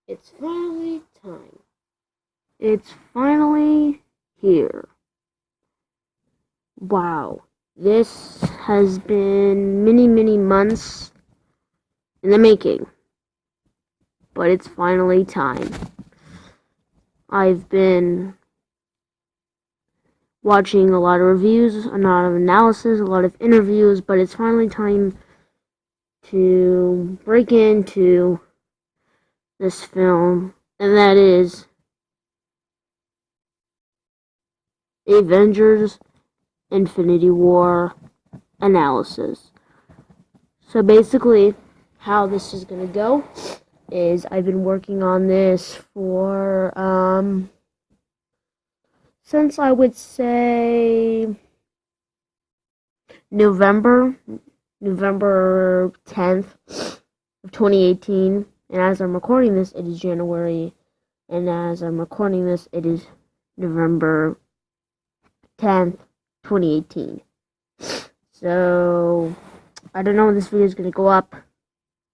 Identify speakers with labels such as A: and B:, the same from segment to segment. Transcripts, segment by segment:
A: It's finally time. It's finally here. Wow. This has been many months in the making. But it's finally time. I've been watching a lot of reviews, a lot of analysis, a lot of interviews, but it's finally time to break into this film, and that is Avengers Infinity War analysis. So basically, how this is going to go is I've been working on this for, since I would say November 10th of 2018, and as I'm recording this, it is January, and as I'm recording this, it is November 10th, 2018. So, I don't know when this video is going to go up,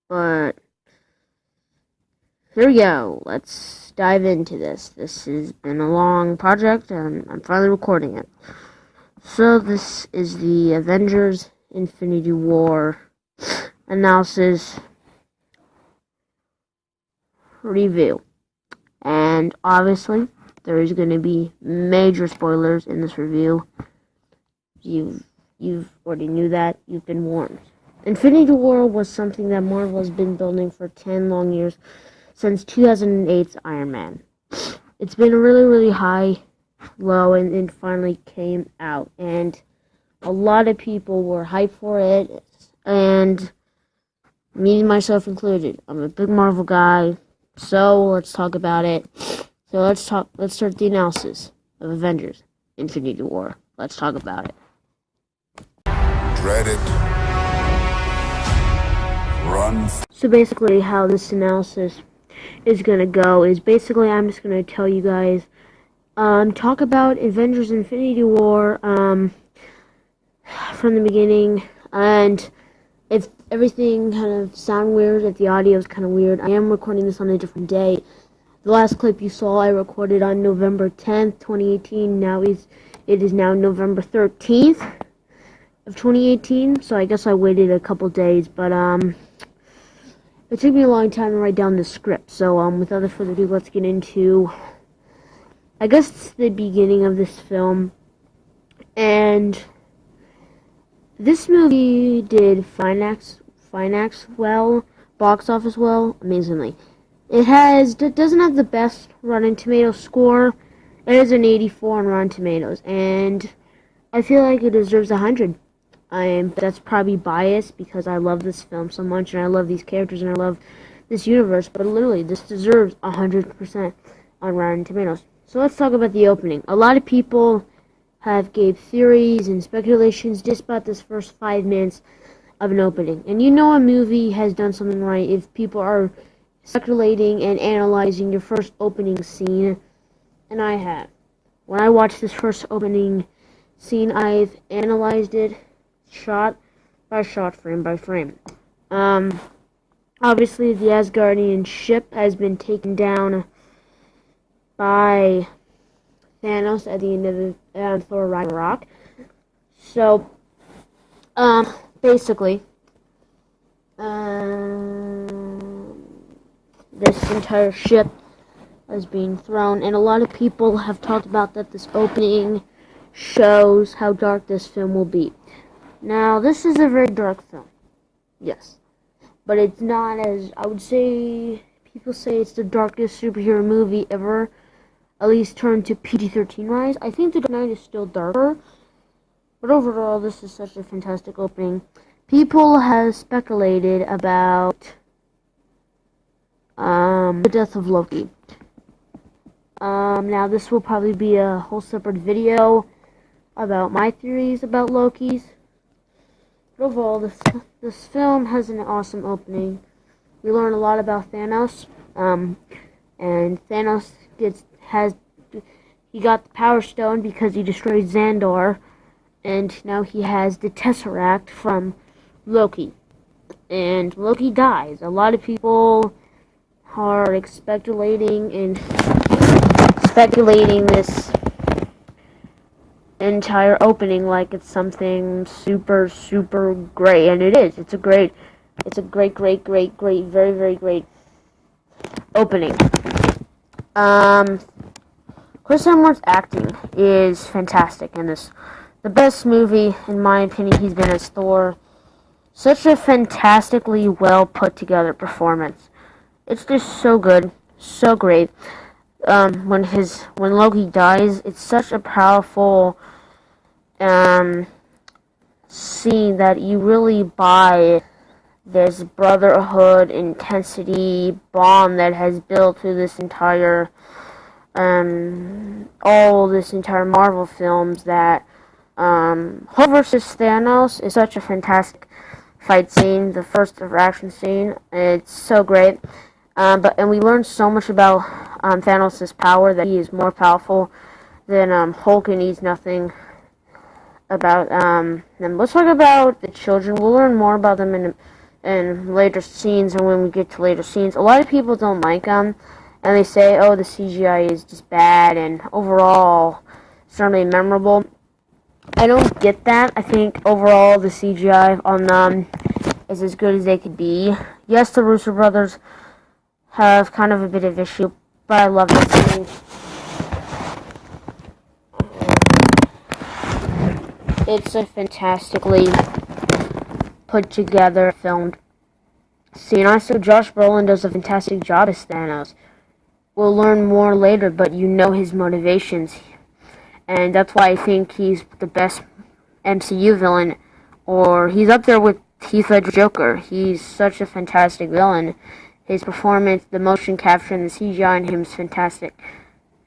A: but here we go. Let's dive into this. This has been a long project, and I'm finally recording it. So, this is the Avengers Infinity War analysis review. And obviously, there is going to be major spoilers in this review. You've already knew that. You've been warned. Infinity War was something that Marvel has been building for 10 long years, since 2008's Iron Man. It's been really high, low, and it finally came out. And a lot of people were hyped for it, and me, myself included. I'm a big Marvel guy, so let's talk about it. So let's start the analysis of Avengers Infinity War. Let's talk about it.
B: Dread it. Run.
A: So basically how this analysis is going to go is basically I'm just going to tell you guys, talk about Avengers Infinity War from the beginning, and if everything kind of sound weird, if the audio is kind of weird, I am recording this on a different day. The last clip you saw I recorded on November 10th, 2018. It is now November 13th of 2018, so I guess I waited a couple days, but it took me a long time to write down the script. So without further ado, let's get into, I guess, the beginning of this film. And this movie did finance well, box office well, amazingly. It doesn't have the best Rotten Tomatoes score. It is an 84 on Rotten Tomatoes, and I feel like it deserves 100. That's probably biased because I love this film so much, and I love these characters, and I love this universe, but literally, this deserves 100% on Rotten Tomatoes. So let's talk about the opening. A lot of people have gave theories and speculations just about this first 5 minutes of an opening. And you know a movie has done something right if people are speculating and analyzing your first opening scene, and I have. When I watched this first opening scene, I've analyzed it shot by shot, frame by frame. Obviously, the Asgardian ship has been taken down by Thanos at the end of Thor Ragnarok. So, basically, this entire ship is being thrown, and a lot of people have talked about that this opening shows how dark this film will be. Now, this is a very dark film, yes, but it's not as, I would say, people say it's the darkest superhero movie ever, at least turned to PG-13 rise. I think The Dark Knight is still darker, but overall, this is such a fantastic opening. People have speculated about the death of Loki. Now, this will probably be a whole separate video about my theories about Loki's. But overall, this film has an awesome opening. We learn a lot about Thanos, and Thanos he got the Power Stone because he destroyed Xandar, and now he has the Tesseract from Loki. And Loki dies. A lot of people are like speculating this entire opening like it's something super, super great, and it is. It's a great, very, very great opening. Chris Hemsworth's acting is fantastic in this. The best movie, in my opinion, he's been as Thor. Such a fantastically well put together performance. It's just so good, so great. When Loki dies, it's such a powerful scene that you really buy this brotherhood intensity bond that has built through this entire entire Marvel films. That Hulk versus Thanos is such a fantastic fight scene, the first action scene. It's so great. And we learned so much about Thanos' power, that he is more powerful than Hulk, and he's nothing about them. Let's talk about the children. We'll learn more about them in later scenes, and when we get to later scenes. A lot of people don't like them, and they say, oh, the CGI is just bad, and overall, it's not really memorable. I don't get that. I think overall the CGI on them is as good as they could be. Yes, the Russo brothers have kind of a bit of issue, but I love this scene. It's a fantastically put together, filmed scene. Also, Josh Brolin does a fantastic job as Thanos. We'll learn more later, but you know his motivations. And that's why I think he's the best MCU villain, or he's up there with Heath Ledger's Joker. He's such a fantastic villain. His performance, the motion capture, and the CGI in him is fantastic.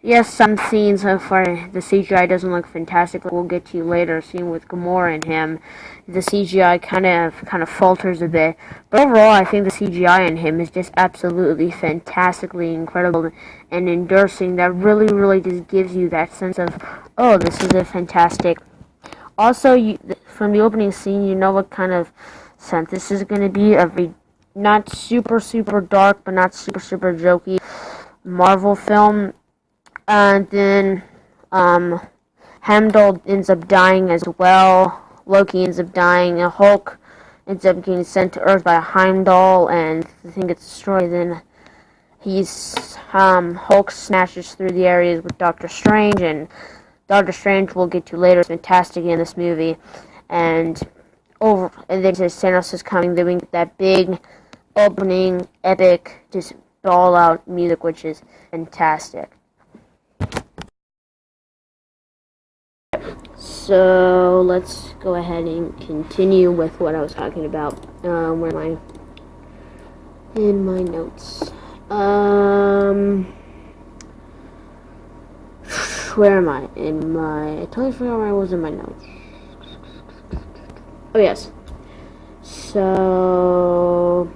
A: Yes, some scenes for the CGI doesn't look fantastic. We'll get to later. Scene with Gamora and him, the CGI kind of falters a bit. But overall, I think the CGI in him is just absolutely fantastically incredible and endorsing. That really just gives you that sense of, oh, this is a fantastic. Also, from the opening scene, you know what kind of sense this is going to be. Not super dark, but not super jokey Marvel film. And then Heimdall ends up dying as well. Loki ends up dying. And Hulk ends up getting sent to Earth by Heimdall, and the thing gets destroyed. Then Hulk smashes through the areas with Doctor Strange, and Doctor Strange we'll get to later. It's fantastic in this movie, and then Thanos is coming, doing that big opening, epic, just all out music, which is fantastic. So let's go ahead and continue with what I was talking about. Where am I? In my notes. Where am I? I totally forgot where I was in my notes. Oh yes. So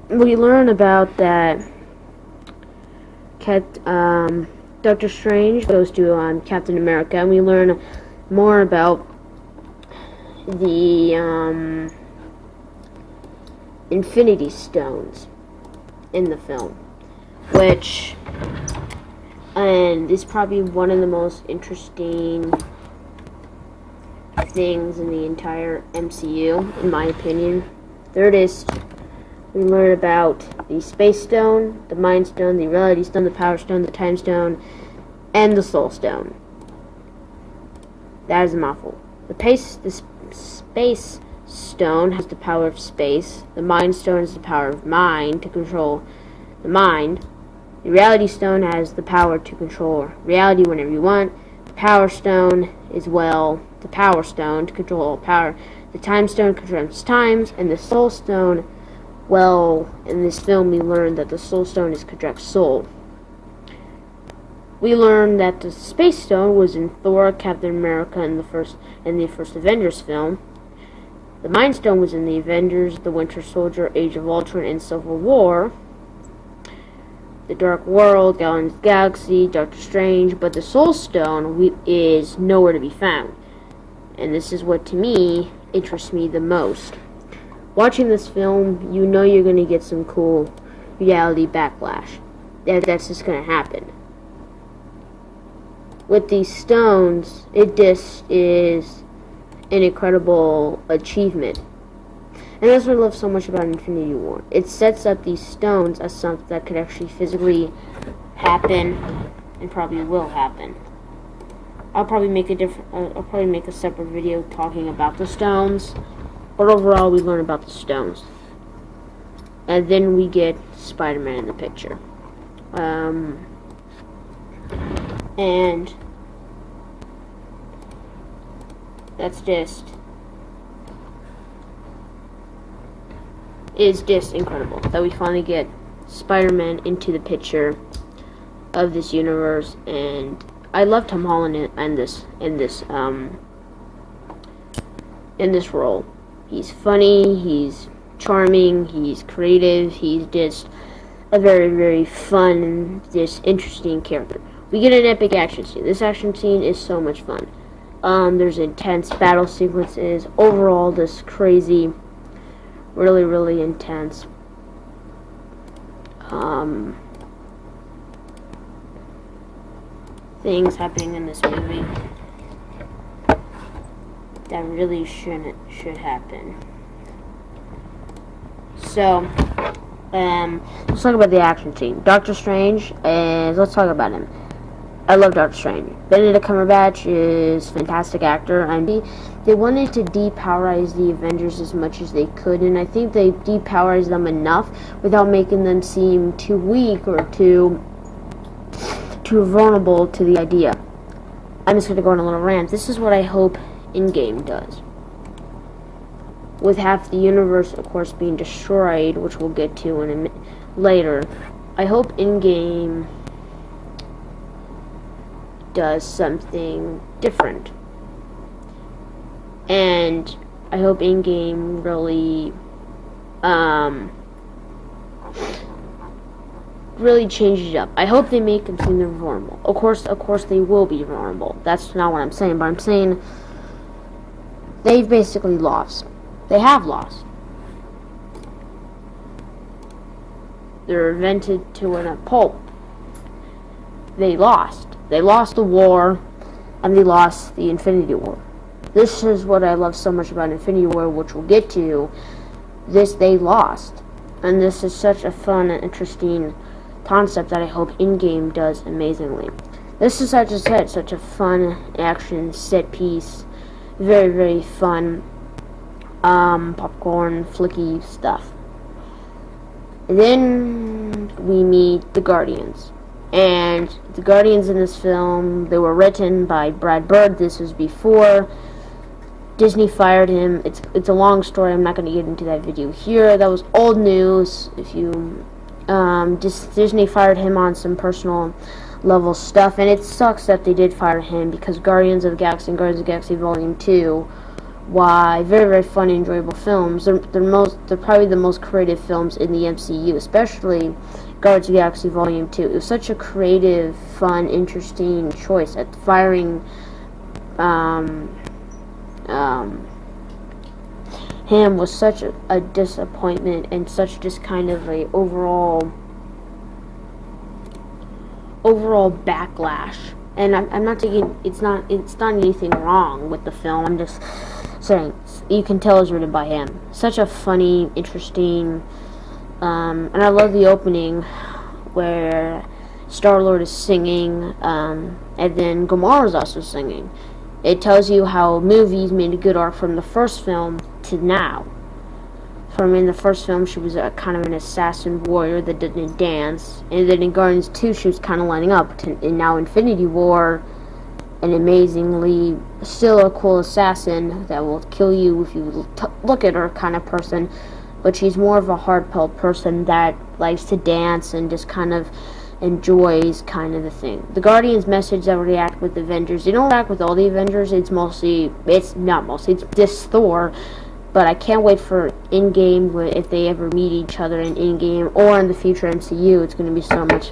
A: we learn about that Doctor Strange goes to Captain America, and we learn more about the Infinity Stones in the film, which is probably one of the most interesting things in the entire MCU, in my opinion. There it is. We learn about the Space Stone, the Mind Stone, the Reality Stone, the Power Stone, the Time Stone, and the Soul Stone. That is a mouthful. The Space Stone has the power of space. The Mind Stone has the power of mind, to control the mind. The Reality Stone has the power to control reality whenever you want. The Power Stone is, well, the Power Stone to control all power. The Time Stone controls times, and the Soul Stone, well, in this film we learned that the Soul Stone is Kodrak's soul. We learned that the Space Stone was in Thor, Captain America, in the first Avengers film. The Mind Stone was in the Avengers, the Winter Soldier, Age of Ultron, and Civil War. The Dark World, Guardians of the Galaxy, Doctor Strange, but the Soul Stone is nowhere to be found. And this is what, to me, interests me the most. Watching this film, you know you're going to get some cool reality backlash. That's just going to happen. With these stones, it just is an incredible achievement. And that's what I love so much about Infinity War. It sets up these stones as something that could actually physically happen, and probably will happen. I'll probably make a separate video talking about the stones, but overall we learn about the stones, and then we get Spider-Man in the picture, and that's just. It's just incredible that we finally get Spider-Man into the picture of this universe, and I love Tom Holland in this role. He's funny, he's charming, he's creative, he's just a very, very fun and just interesting character. We get an epic action scene. This action scene is so much fun. There's intense battle sequences. Overall, this crazy, really, really intense things happening in this movie that really should happen. So, let's talk about the action scene. Doctor Strange, let's talk about him. I love Doctor Strange. Benedict Cumberbatch is a fantastic actor, and they wanted to depowerize the Avengers as much as they could, and I think they depowerized them enough without making them seem too weak or too vulnerable to the idea. I'm just going to go on a little rant. This is what I hope Endgame does. With half the universe, of course, being destroyed, which we'll get to later, I hope Endgame does something different. And I hope Endgame really changes it up. I hope they make them seem vulnerable. Of course they will be vulnerable. That's not what I'm saying, but I'm saying they've basically lost. They have lost. They're invented to a pulp. They lost. They lost the war, and they lost the Infinity War. This is what I love so much about Infinity War, which we'll get to. They lost. And this is such a fun and interesting concept that I hope Endgame does amazingly. This is, as I said, such a fun action set piece. Very, very fun, popcorn, flicky stuff. And then we meet the Guardians. And the Guardians in this film, they were written by Brad Bird. This was before Disney fired him. It's a long story. I'm not going to get into that video here. That was old news. If you Disney fired him on some personal level stuff, and it sucks that they did fire him, because Guardians of the Galaxy and Guardians of the Galaxy Volume 2, why, very, very fun, enjoyable films. They're probably the most creative films in the MCU, especially Guardians of the Galaxy Volume 2. It was such a creative, fun, interesting choice at firing him was such a disappointment, and such just kind of a overall backlash. And I'm not taking, it's not anything wrong with the film. I'm just saying, you can tell it's written by him. Such a funny, interesting, and I love the opening where Star-Lord is singing, and then Gamora's also singing. It tells you how movies made a good arc from the first film to now. From in the first film, she was a kind of an assassin warrior that didn't dance, and then in Guardians 2, she was kind of lining up. And now Infinity War, an amazingly, still a cool assassin that will kill you if you look at her kind of person, but she's more of a heartfelt person that likes to dance and just kind of enjoys kind of the thing. The Guardians message that react with the Avengers, they don't react with all the Avengers, it's just Thor, but I can't wait for Endgame, if they ever meet each other in Endgame or in the future MCU. It's going to be so much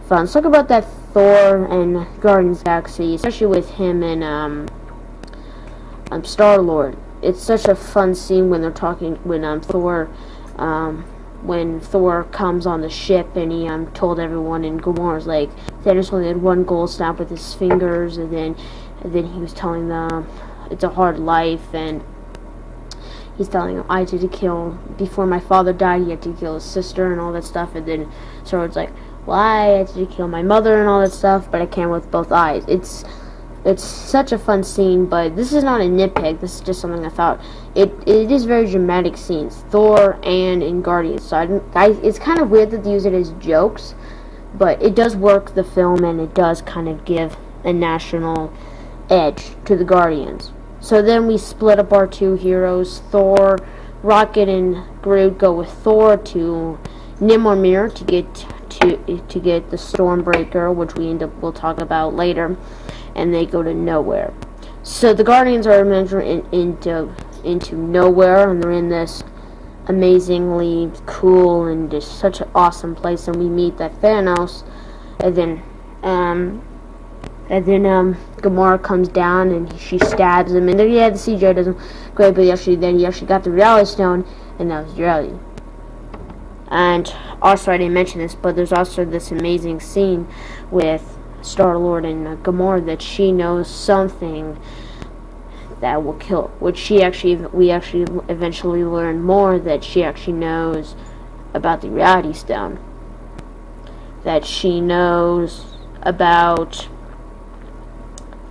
A: fun. Let's talk about that Thor and Guardians of the Galaxy, especially with him and Star-Lord. it's such a fun scene when they're talking, when Thor comes on the ship and he told everyone, and Gamora's like, Thanos only had one goal, snap with his fingers, and then he was telling them it's a hard life, and he's telling him, I had to kill, before my father died, he had to kill his sister and all that stuff, and then Sword's like, well, I had to kill my mother and all that stuff, but I can't with both eyes. It's such a fun scene, but this is not a nitpick. This is just something I thought. It is very dramatic scenes, Thor and in Guardians. So it's kind of weird that they use it as jokes, but it does work the film, and it does kind of give a national edge to the Guardians. So then we split up our two heroes. Thor, Rocket, and Groot go with Thor to Nimormir to get the Stormbreaker, which we'll talk about later. And they go to nowhere. So the Guardians are into nowhere, and they're in this amazingly cool and just such an awesome place. And we meet that Thanos, and then Gamora comes down and she stabs him. And then the CGI doesn't great, but he actually got the Reality Stone, and that was reality. And also, I didn't mention this, but there's also this amazing scene with Star-Lord and Gamora that she knows something that will kill, which we actually eventually learn more, that she actually knows about the Reality Stone, that she knows about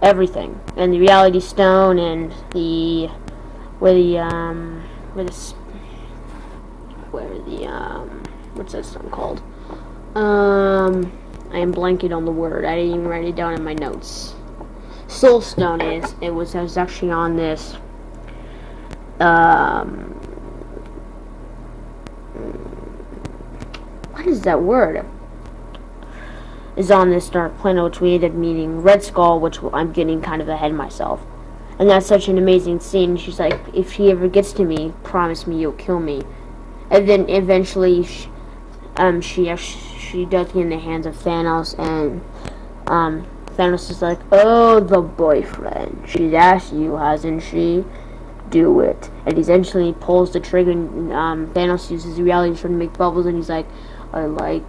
A: everything, and the Reality Stone, and what's that stone called? I am blanking on the word. I didn't even write it down in my notes. Soul Stone is. It was actually on this. What is that word? Is on this dark planet, which we ended up meeting Red Skull, which I'm getting kind of ahead of myself. And that's such an amazing scene. She's like, if he ever gets to me, promise me you'll kill me. And then eventually, she does get in the hands of Thanos, and Thanos is like, oh, the boyfriend. She's asked you, hasn't she? Do it. And he eventually pulls the trigger, and Thanos uses the reality stone to make bubbles, and he's like, I like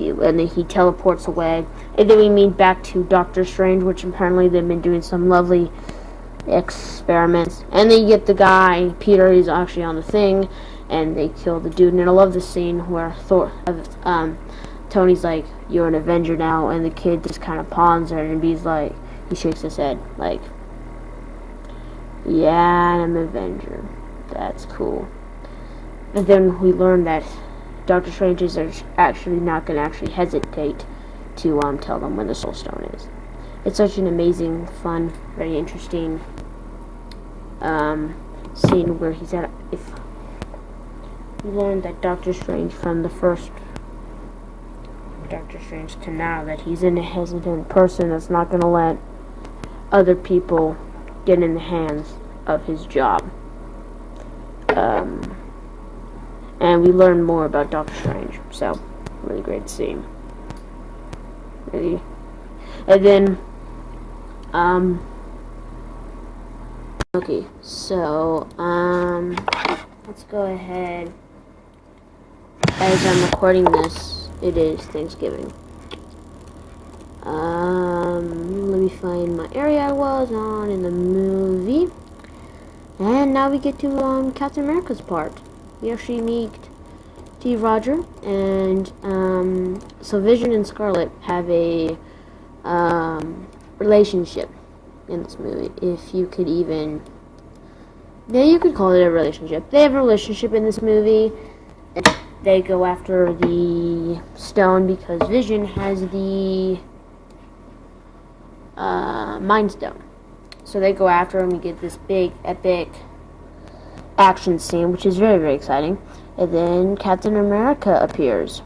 A: you. And then he teleports away. And then we meet back to Doctor Strange, which apparently they've been doing some lovely experiments. And then you get the guy, Peter, he's actually on the thing, and they kill the dude. And I love the scene where Tony's like, you're an Avenger now, and the kid just kind of pawns her, and he's like, he shakes his head, like, yeah, I'm an Avenger. That's cool. And then we learn that Doctor Strange is actually not going to actually hesitate to tell them when the Soul Stone is. It's such an amazing, fun, very interesting scene where he's at. If we learned that Doctor Strange, from the first Doctor Strange to now, that he's a hesitant person that's not going to let other people get in the hands of his job. And we learn more about Doctor Strange, so really great to see him. Really. And then, okay, so, let's go ahead. As I'm recording this, it is Thanksgiving. Let me find my area I was on in the movie. And now we get to, Captain America's part. We actually meet Steve Rogers, and, so Vision and Scarlet have a, relationship in this movie, if you could even, yeah, you could call it a relationship. They have a relationship in this movie. They go after the stone because Vision has the Mind Stone. So they go after him. We get this big, epic action scene, which is very, very exciting. And then Captain America appears.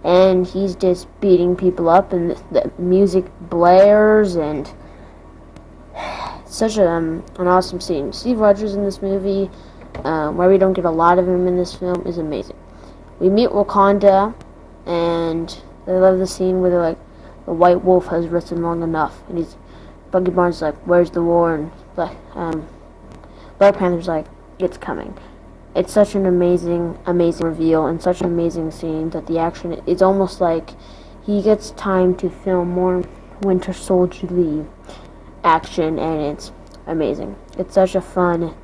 A: And he's just beating people up, and the music blares, and such an awesome scene. Steve Rogers in this movie, where we don't get a lot of him in this film, is amazing. We meet Wakanda, and I love the scene where they're like, the White Wolf has risen long enough, and Bucky Barnes is like, where's the war? And like, Black Panther's like, it's coming. It's such an amazing reveal and such an amazing scene that the action, it's almost like he gets time to film more Winter Soldier action, and it's amazing. It's such a fun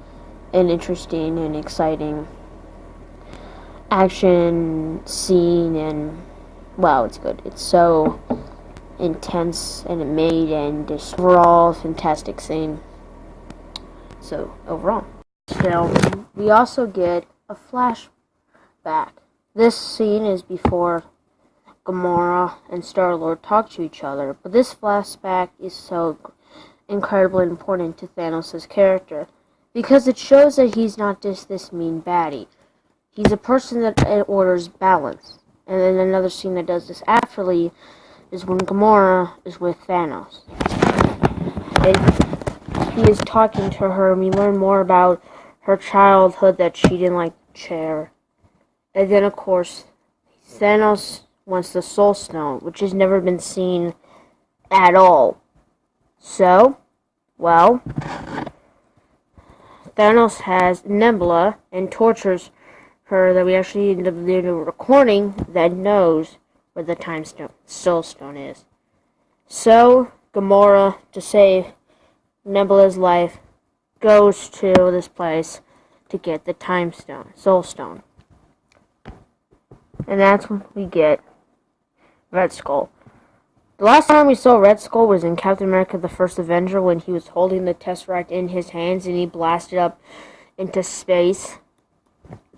A: and interesting and exciting action scene, and wow, it's good. It's so intense and it made, and just overall fantastic scene. So overall, so we also get a flashback. This scene is before Gamora and Star-Lord talk to each other, but this flashback is so incredibly important to Thanos' character because it shows that he's not just this mean baddie. He's a person that orders balance. And then another scene that does this afterly is when Gamora is with Thanos. And he is talking to her, and we learn more about her childhood, that she didn't like the chair. And then, of course, Thanos wants the Soul Stone, which has never been seen at all. So, well, Thanos has Nebula and tortures her, that we actually end up doing a recording that knows where the Soul Stone is. So, Gamora, to save Nebula's life, goes to this place to get the Soul Stone. And that's when we get Red Skull. The last time we saw Red Skull was in Captain America the First Avenger, when he was holding the Tesseract in his hands and he blasted up into space.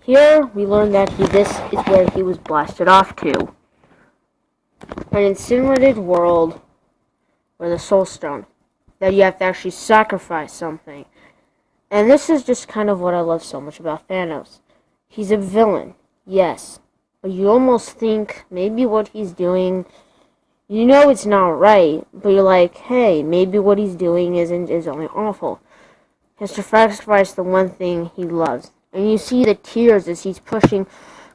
A: Here, we learn that this is where he was blasted off to. An incinerated world where the Soul Stone, that you have to actually sacrifice something. And this is just kind of what I love so much about Thanos. He's a villain, yes, but you almost think maybe what he's doing, you know it's not right, but you're like, hey, maybe what he's doing is only awful. He has to sacrifice the one thing he loves. And you see the tears as he's pushing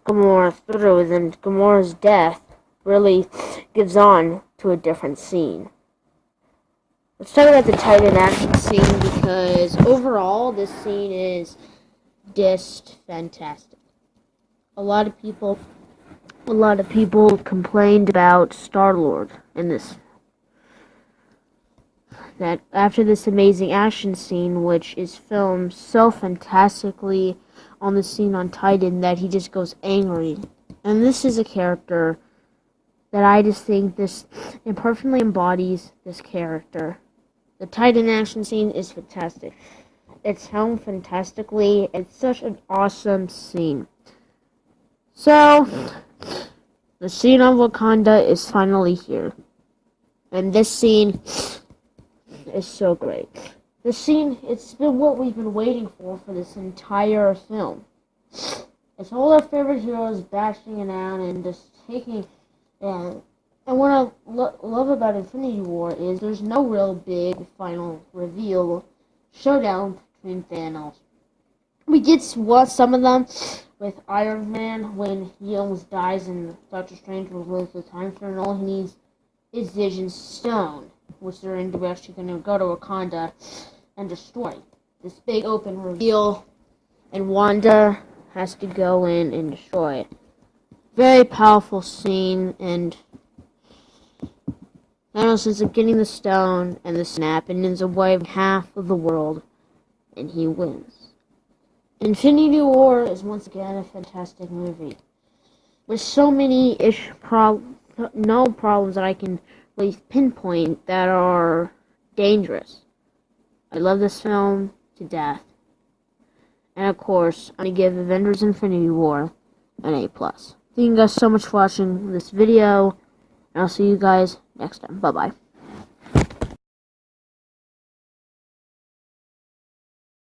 A: Gamora through, and Gamora's death really gives on to a different scene. Let's talk about the Titan action scene, because overall this scene is just fantastic. A lot of people complained about Star-Lord in this. That after this amazing action scene, which is filmed so fantastically on the scene on Titan, that he just goes angry. And this is a character that I just think this imperfectly embodies this character. The Titan action scene is fantastic. It's filmed fantastically. It's such an awesome scene. So, the scene on Wakanda is finally here. And this scene is so great. This scene, it's been what we've been waiting for this entire film. It's all our favorite heroes bashing it out and just taking... And what I love about Infinity War is there's no real big final reveal showdown between Thanos. We did some of them with Iron Man when he almost dies and Doctor Strange reveals the time stone, and all he needs is Vision's stone, which they're actually going to go to Wakanda and destroy. This big open reveal, and Wanda has to go in and destroy it. Very powerful scene, and Thanos ends up getting the stone and the snap, and ends up wiping half of the world, and he wins. Infinity War is once again a fantastic movie, with so many no problems that I can really pinpoint that are dangerous. I love this film to death. And of course, I'm going to give Avengers Infinity War an A+. Thank you guys so much for watching this video, and I'll see you guys next time. Bye-bye.